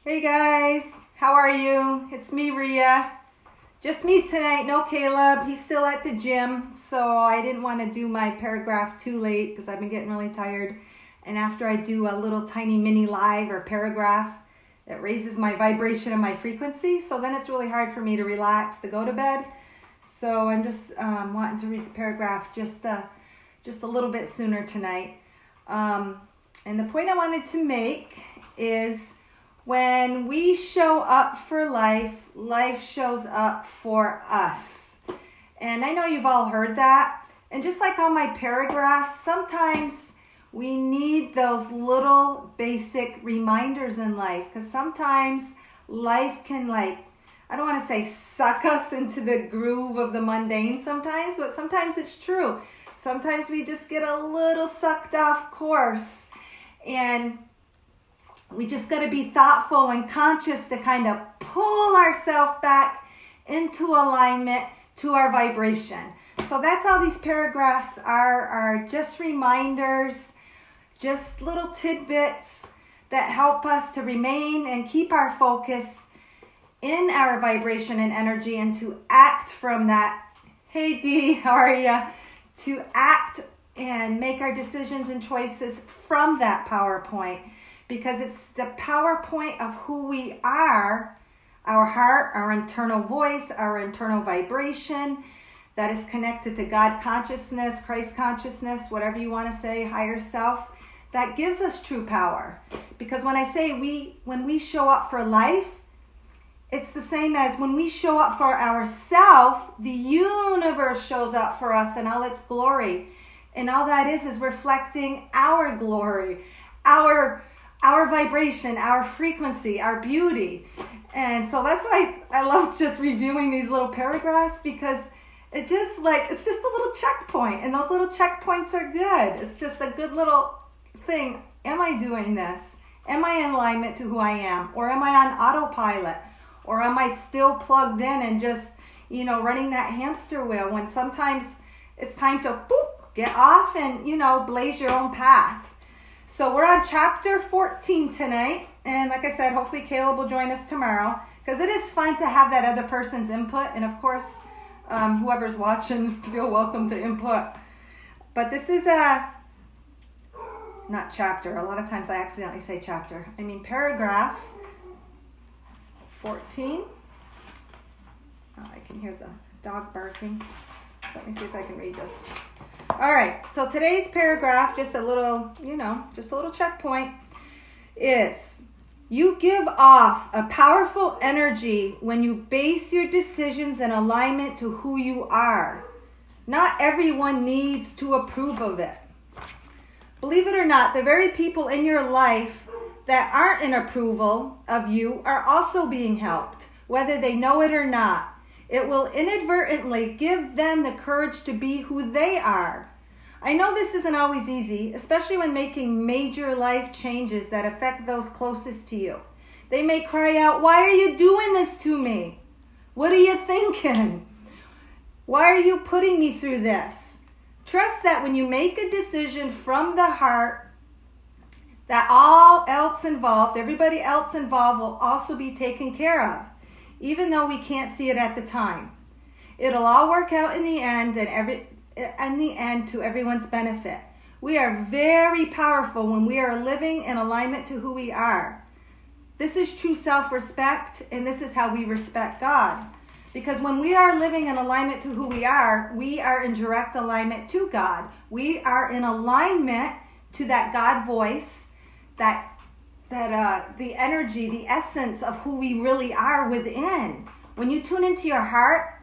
Hey guys, how are you? It's me, Rhea. Just me tonight, no Caleb. He's still at the gym, so I didn't want to do my paragraph too late because I've been getting really tired. And after I do a little tiny mini live or paragraph, it raises my vibration and my frequency, so then it's really hard for me to relax to go to bed. So I'm just wanting to read the paragraph just a little bit sooner tonight. And the point I wanted to make is when we show up for life, life shows up for us. And I know you've all heard that. And just like on my paragraphs, sometimes we need those little basic reminders in life, because sometimes life can, I don't want to say suck us into the groove of the mundane sometimes, but sometimes it's true. Sometimes we just get a little sucked off course, and we just got to be thoughtful and conscious to kind of pull ourselves back into alignment to our vibration. So that's how these paragraphs are just reminders, just little tidbits that help us to remain and keep our focus in our vibration and energy, and to act from that. Hey Dee, how are you? To act and make our decisions and choices from that PowerPoint, because it's the PowerPoint of who we are, our heart, our internal voice, our internal vibration that is connected to God consciousness, Christ consciousness, whatever you want to say, higher self, that gives us true power. Because when I say when we show up for life, it's the same as when we show up for ourselves, the universe shows up for us in all its glory. And all that is reflecting our glory, our vibration, our frequency, our beauty. And so that's why I love just reviewing these little paragraphs, because it's just a little checkpoint, and those little checkpoints are good. It's just a good little thing. Am I doing this? Am I in alignment to who I am? Or am I on autopilot? Or am I still plugged in and just, running that hamster wheel, when sometimes it's time to get off and, blaze your own path. So we're on chapter 14 tonight. And like I said, hopefully Caleb will join us tomorrow, because it is fun to have that other person's input. And of course, whoever's watching, feel welcome to input. But this is not chapter. A lot of times I accidentally say chapter. I mean paragraph 14. Oh, I can hear the dog barking. Let me see if I can read this. All right, so today's paragraph, just a little checkpoint, is: you give off a powerful energy when you base your decisions in alignment to who you are. Not everyone needs to approve of it. Believe it or not, the very people in your life that aren't in approval of you are also being helped, whether they know it or not. It will inadvertently give them the courage to be who they are. I know this isn't always easy, especially when making major life changes that affect those closest to you. They may cry out, "Why are you doing this to me? What are you thinking? Why are you putting me through this?" Trust that when you make a decision from the heart, that everybody else involved will also be taken care of, even though we can't see it at the time. It'll all work out in the end, and to everyone's benefit. We are very powerful when we are living in alignment to who we are. This is true self-respect, and this is how we respect God. Because when we are living in alignment to who we are in direct alignment to God. We are in alignment to that God voice, the energy, the essence of who we really are within. When you tune into your heart,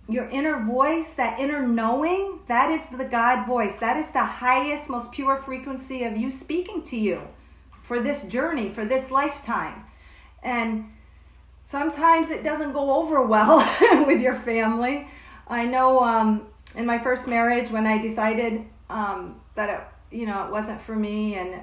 your inner voice, that inner knowing, that is the God voice. That is the highest, most pure frequency of you speaking to you for this journey, for this lifetime. And sometimes it doesn't go over well with your family. I know in my first marriage, when I decided that it wasn't for me, and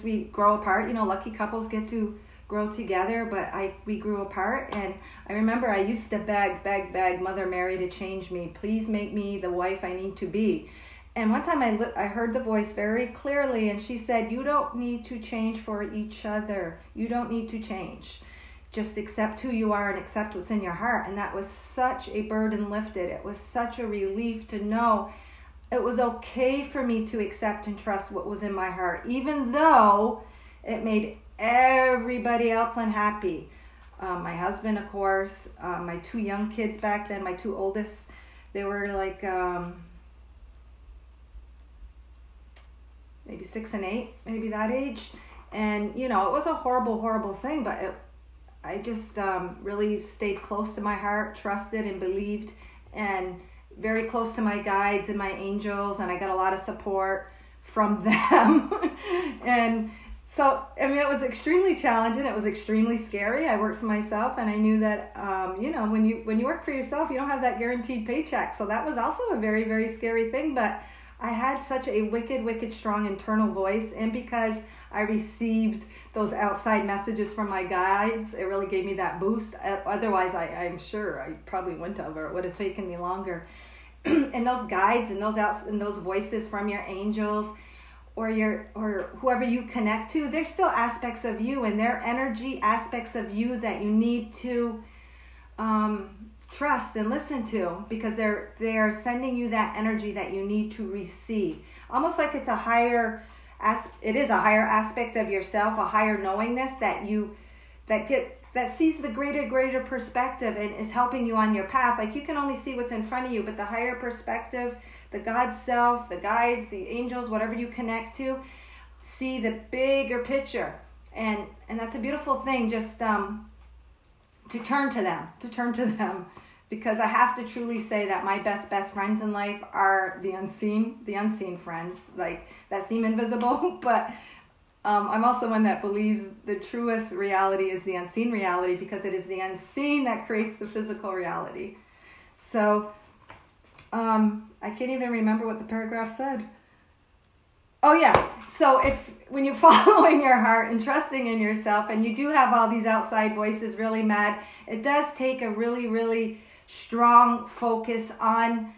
we grow apart. Lucky couples get to grow together, but we grew apart. And I remember I used to beg Mother Mary to change me. Please make me the wife I need to be. And one time I heard the voice very clearly, and she said, you don't need to change for each other. You don't need to change. Just accept who you are and accept what's in your heart. And that was such a burden lifted. It was such a relief to know it was okay for me to accept and trust what was in my heart, even though it made everybody else unhappy. My husband, of course, my 2 young kids back then, my 2 oldest, they were like maybe 6 and 8, maybe that age. And, you know, it was a horrible, horrible thing, but I just really stayed close to my heart, trusted and believed, and very close to my guides and my angels, and I got a lot of support from them. And so, I mean, it was extremely challenging. It was extremely scary. I worked for myself, and I knew that, you know, when you work for yourself, you don't have that guaranteed paycheck. So that was also a very, very scary thing. But I had such a wicked, wicked strong internal voice, and because I received those outside messages from my guides, it really gave me that boost. Otherwise, I'm sure I probably wouldn't have, or it would have taken me longer. And those guides and those voices from your angels, or whoever you connect to, they're still aspects of you, and they're energy aspects of you that you need to trust and listen to, because they're sending you that energy that you need to receive. Almost like it's a higher aspect of yourself, a higher knowingness that sees the greater perspective and is helping you on your path. Like, you can only see what's in front of you, but the higher perspective, the God self, the guides, the angels, whatever you connect to, see the bigger picture. And that's a beautiful thing, just to turn to them. Because I have to truly say that my best friends in life are the unseen friends, like, that seem invisible. But I'm also one that believes the truest reality is the unseen reality, because it is the unseen that creates the physical reality. So I can't even remember what the paragraph said. Oh yeah, so when you're following your heart and trusting in yourself, and you do have all these outside voices really mad, it does take a really, really strong focus on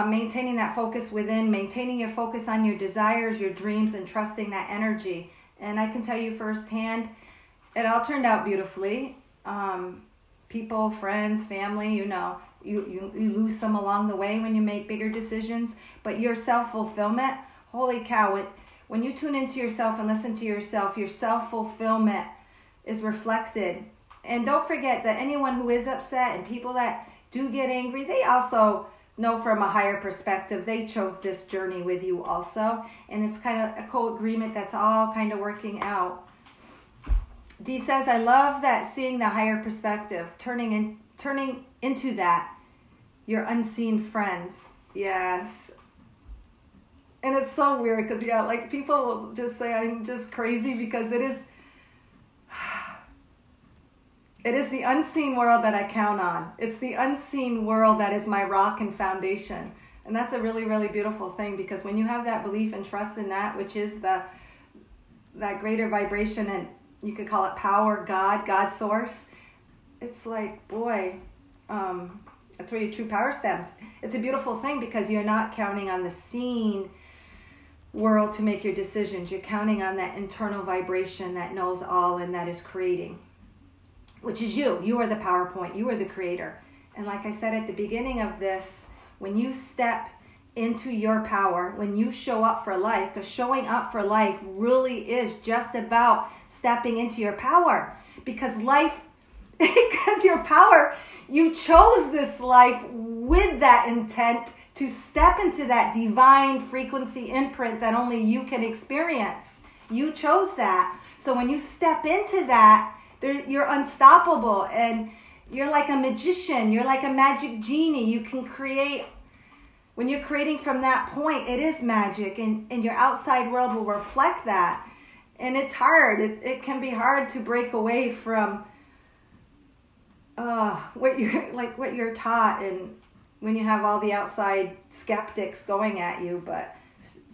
maintaining that focus within, maintaining your focus on your desires, your dreams, and trusting that energy. And I can tell you firsthand, it all turned out beautifully. People, friends, family, you know, you lose some along the way when you make bigger decisions, but your self-fulfillment, holy cow, when you tune into yourself and listen to yourself, your self-fulfillment is reflected. And don't forget that anyone who is upset and people that do get angry, they also know from a higher perspective, they chose this journey with you also. And it's kind of a co-agreement that's all kind of working out. Dee says, I love that, seeing the higher perspective, turning into that, your unseen friends. Yes. And it's so weird because, yeah, like, people will just say I'm just crazy, because it is the unseen world that I count on. It's the unseen world that is my rock and foundation. And that's a really, really beautiful thing, because when you have that belief and trust in that, which is that greater vibration, and you could call it power, God source, it's like, boy, that's where your true power stems. It's a beautiful thing, because you're not counting on the seen world to make your decisions. You're counting on that internal vibration that knows all and that is creating, which is you. You are the PowerPoint. You are the creator. And like I said at the beginning of this, when you step into your power, when you show up for life, because showing up for life really is just about stepping into your power. Because your power, you chose this life with that intent to step into that divine frequency imprint that only you can experience. You chose that. So when you step into that, you're unstoppable, and you're like a magician. You're like a magic genie. You can create. When you're creating from that point, it is magic, and your outside world will reflect that. And it's hard. It can be hard to break away from what you're taught, and when you have all the outside skeptics going at you. But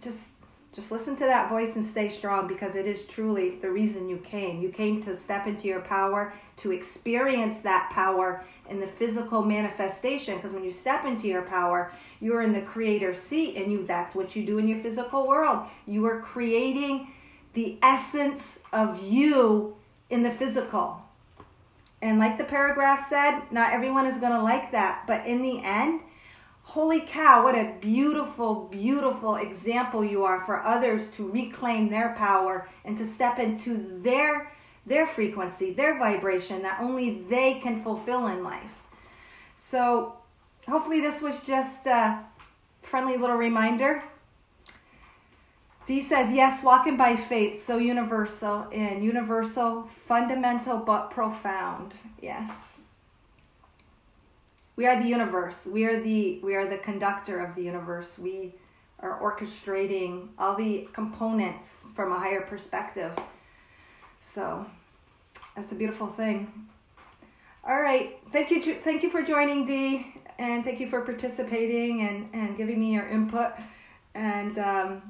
just Just listen to that voice and stay strong, because it is truly the reason you came. You came to step into your power, to experience that power in the physical manifestation, because when you step into your power, you're in the creator seat, and that's what you do in your physical world. You are creating the essence of you in the physical. And like the paragraph said, not everyone is going to like that, but in the end, holy cow, what a beautiful, beautiful example you are for others to reclaim their power and to step into their frequency, their vibration that only they can fulfill in life. So hopefully this was just a friendly little reminder. Dee says, yes, walking by faith, so universal, and universal, fundamental, but profound. Yes. We are the universe. We are the conductor of the universe. We are orchestrating all the components from a higher perspective. So that's a beautiful thing. All right. Thank you for joining, Dee, and thank you for participating and giving me your input. And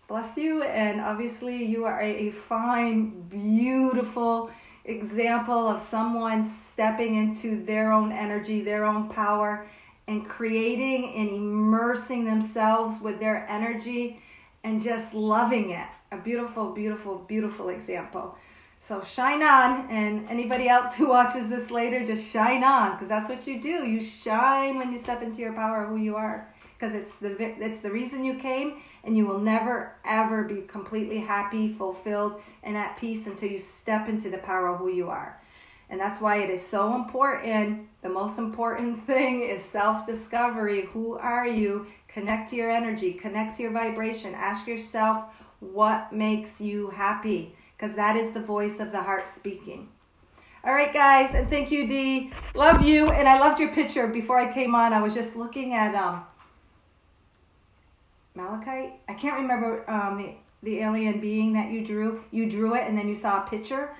bless you. And obviously you are a fine, beautiful example of someone stepping into their own energy, their own power, and creating and immersing themselves with their energy and just loving it. A beautiful, beautiful, beautiful example. So shine on, and anybody else who watches this later, just shine on, because that's what you do. You shine when you step into your power, who you are, because it's the reason you came, and you will never, ever be completely happy, fulfilled, and at peace until you step into the power of who you are. And that's why it is so important. The most important thing is self-discovery. Who are you? Connect to your energy, connect to your vibration. Ask yourself what makes you happy, because that is the voice of the heart speaking. All right, guys, and thank you, Dee. Love you, and I loved your picture. Before I came on, I was just looking at Malachite. I can't remember the alien being that you drew. You drew it, and then you saw a picture,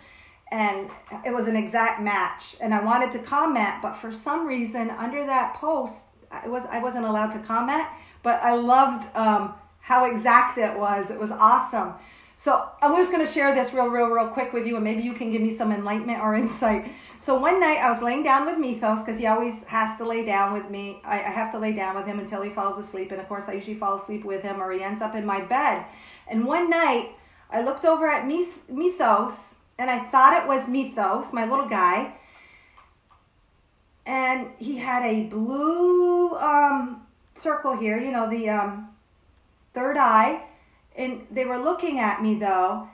and it was an exact match. And I wanted to comment, but for some reason, under that post, I wasn't allowed to comment. But I loved how exact it was. It was awesome. So I'm just going to share this real quick with you, and maybe you can give me some enlightenment or insight. So one night I was laying down with Mythos, because he always has to lay down with me. I have to lay down with him until he falls asleep. And of course, I usually fall asleep with him, or he ends up in my bed. And one night I looked over at Mythos, and I thought it was Mythos, my little guy. And he had a blue circle here, you know, the third eye. And they were looking at me, though.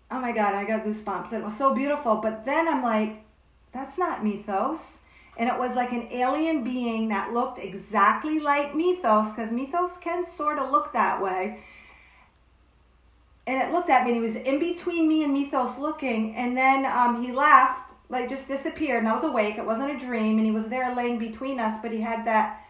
Oh my God, I got goosebumps. It was so beautiful. But then I'm like, that's not Mythos. And it was like an alien being that looked exactly like Mythos, because Mythos can sort of look that way. And it looked at me, and he was in between me and Mythos looking. And then he left, like just disappeared. And I was awake. It wasn't a dream. And he was there laying between us, but he had that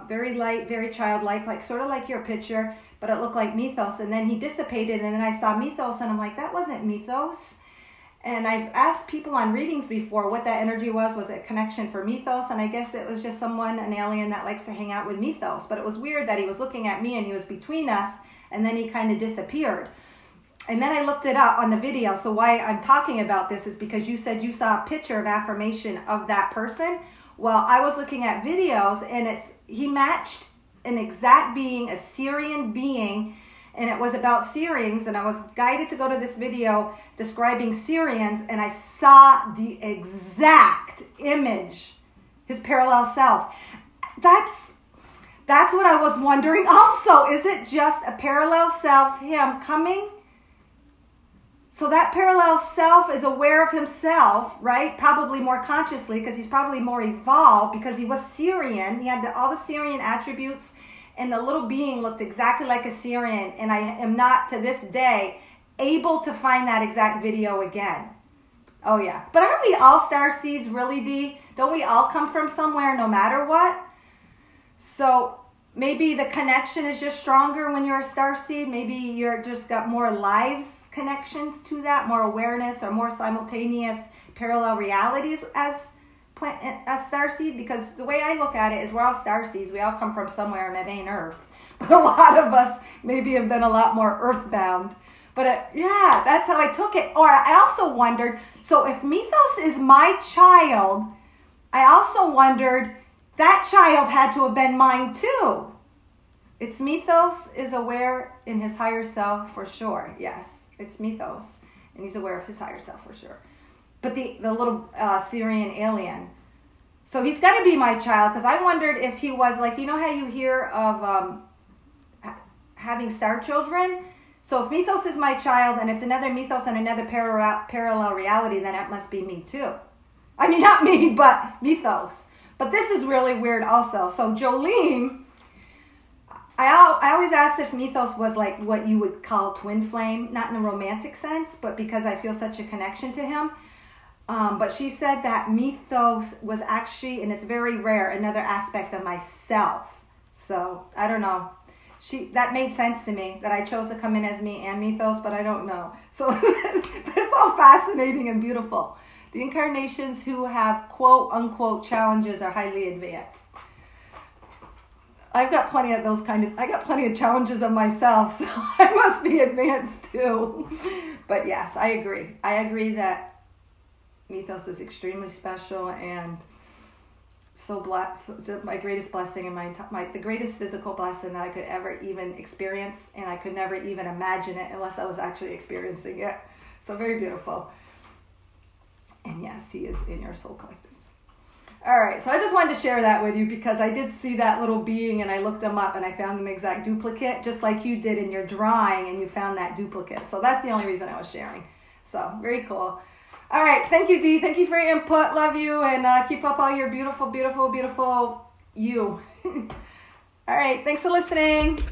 very light, very childlike, like sort of like your picture, but it looked like Mythos. And then he dissipated, and then I saw Mythos, and I'm like, that wasn't Mythos. And I've asked people on readings before what that energy was. Was it a connection for Mythos? And I guess it was just someone, an alien that likes to hang out with Mythos. But it was weird that he was looking at me and he was between us, and then he kind of disappeared. And then I looked it up on the video. So why I'm talking about this is because you said you saw a picture of affirmation of that person. Well, I was looking at videos, and he matched an exact being, a Syrian being, and it was about Syrians, and I was guided to go to this video describing Syrians, and I saw the exact image, his parallel self. That's what I was wondering also. Is it just a parallel self, him coming? So that parallel self is aware of himself, right? Probably more consciously, because he's probably more evolved, because he was Syrian. He had all the Syrian attributes, and the little being looked exactly like a Syrian. And I am not, to this day, able to find that exact video again. Oh, yeah. But aren't we all star seeds, really, Dee? Don't we all come from somewhere, no matter what? So maybe the connection is just stronger when you're a star seed. Maybe you're just got more lives connections to that, more awareness, or more simultaneous parallel realities as starseed. Because the way I look at it is we're all starseeds. We all come from somewhere, and it ain't Earth. But a lot of us maybe have been a lot more earthbound. But yeah, that's how I took it. Or I also wondered, so if Mythos is my child, I also wondered, that child had to have been mine too. It's Mythos is aware in his higher self for sure. Yes, it's Mythos. And he's aware of his higher self for sure. But the little Syrian alien. So he's got to be my child, because I wondered if he was like, you know how you hear of having star children? So if Mythos is my child and it's another Mythos and another parallel reality, then it must be me too. I mean, not me, but Mythos. But this is really weird also. So Jolene, I always asked if Mythos was like what you would call twin flame, not in a romantic sense, but because I feel such a connection to him. But she said that Mythos was actually, and it's very rare, another aspect of myself. So I don't know. That made sense to me, that I chose to come in as me and Mythos, but I don't know. So it's all fascinating and beautiful. The incarnations who have quote unquote challenges are highly advanced. I've got plenty of those I got plenty of challenges of myself, so I must be advanced too. But yes, I agree. I agree that Mythos is extremely special and so blessed. My greatest blessing and the greatest physical blessing that I could ever even experience, and I could never even imagine it unless I was actually experiencing it. So very beautiful. And yes, he is in your soul collectives. All right, so I just wanted to share that with you because I did see that little being and I looked him up and I found an exact duplicate, just like you did in your drawing, and you found that duplicate. So that's the only reason I was sharing. So very cool. All right, thank you, Dee. Thank you for your input. Love you, and keep up all your beautiful, beautiful, beautiful you. All right, thanks for listening.